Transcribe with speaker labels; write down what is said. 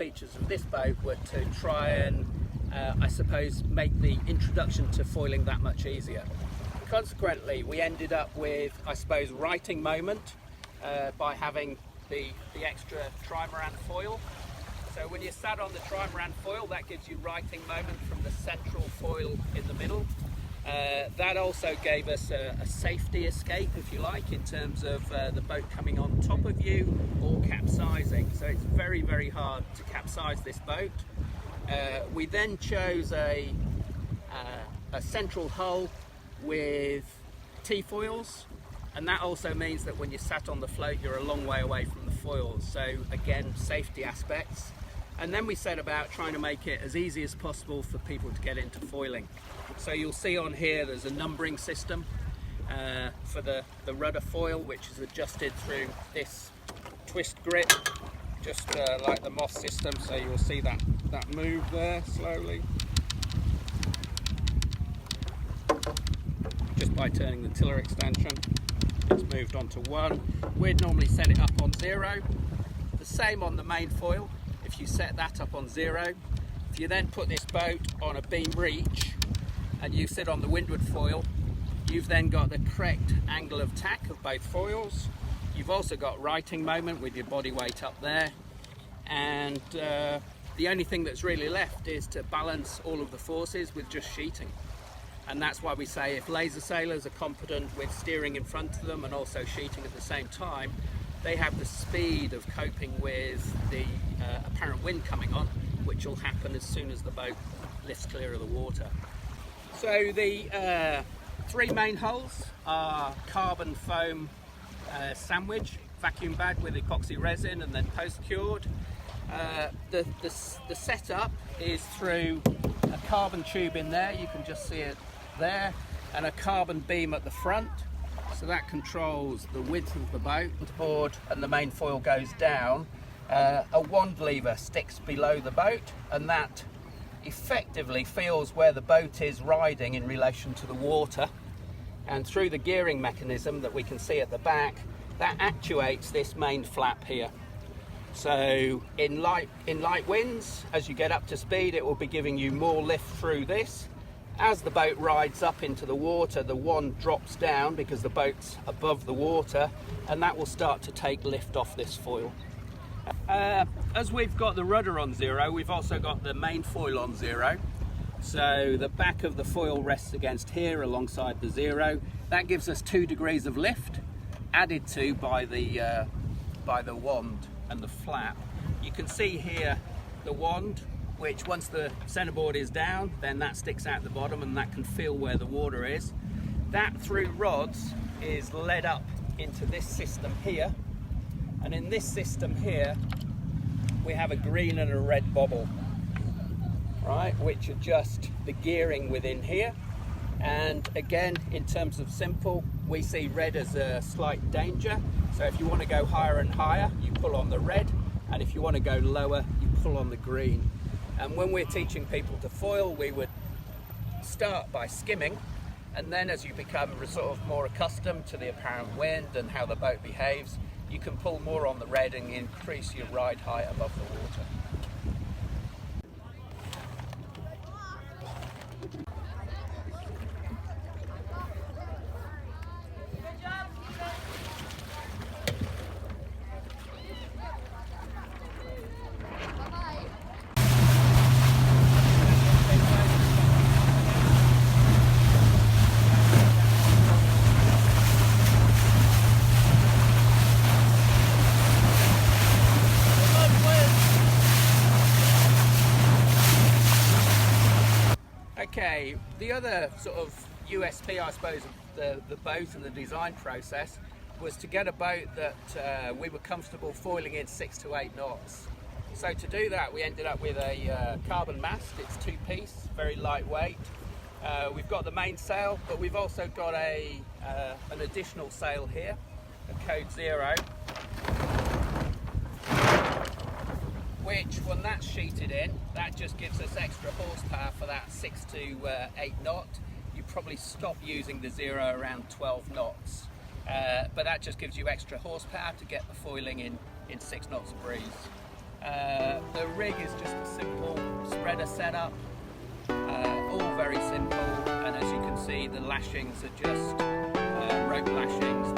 Speaker 1: features of this boat were to try and, I suppose, make the introduction to foiling that much easier. Consequently, we ended up with, I suppose, righting moment by having the extra trimaran foil. So when you're sat on the trimaran foil, that gives you righting moment from the central foil in the middle. That also gave us a safety escape, if you like, in terms of the boat coming on top of you or capsizing. So it's very, very hard to capsize this boat. We then chose a central hull with T-foils, and that also means that when you're sat on the float, you're a long way away from the foils. So again, safety aspects. And then we set about trying to make it as easy as possible for people to get into foiling. So you'll see on here there's a numbering system for the rudder foil, which is adjusted through this twist grip, just like the Moth system. So you'll see that move there slowly, just by turning the tiller extension. It's moved on to 1. We'd normally set it up on 0. The same on the main foil. If you set that up on 0, if you then put this boat on a beam reach and you sit on the windward foil, you've then got the correct angle of tack of both foils. You've also got righting moment with your body weight up there, and the only thing that's really left is to balance all of the forces with just sheeting. And that's why we say if laser sailors are competent with steering in front of them and also sheeting at the same time, they have the speed of coping with the apparent wind coming on, which will happen as soon as the boat lifts clear of the water. So the 3 main hulls are carbon foam sandwich, vacuum bagged with epoxy resin and then post-cured. The setup is through a carbon tube in there, you can just see it there, and a carbon beam at the front. So that controls the width of the board, and the main foil goes down. A wand lever sticks below the boat, and that effectively feels where the boat is riding in relation to the water. And through the gearing mechanism that we can see at the back, that actuates this main flap here. So in light winds, as you get up to speed, it will be giving you more lift through this. As the boat rides up into the water, the wand drops down because the boat's above the water, and that will start to take lift off this foil. As we've got the rudder on 0, we've also got the main foil on 0. So the back of the foil rests against here alongside the 0. That gives us 2 degrees of lift, added to by the wand and the flap. You can see here the wand, which once the centerboard is down, then that sticks out the bottom and that can feel where the water is. That through rods is led up into this system here, and in this system here we have a green and a red bobble, right, which adjust the gearing within here. And again, in terms of simple, we see red as a slight danger. So if you want to go higher and higher, you pull on the red, and if you want to go lower, you pull on the green. And when we're teaching people to foil, we would start by skimming, and then as you become sort of more accustomed to the apparent wind and how the boat behaves, you can pull more on the red and increase your ride height above the water. Okay, the other sort of USP, I suppose, of the boat and the design process was to get a boat that we were comfortable foiling in 6 to 8 knots. So to do that, we ended up with a carbon mast. It's 2-piece, very lightweight. We've got the mainsail, but we've also got an additional sail here, a code 0, which when that's sheeted in, that just gives us extra horsepower for that 6 to 8 knot. You probably stop using the 0 around 12 knots, but that just gives you extra horsepower to get the foiling in 6 knots of breeze. The rig is just a simple spreader setup, all very simple, and as you can see the lashings are just rope lashings.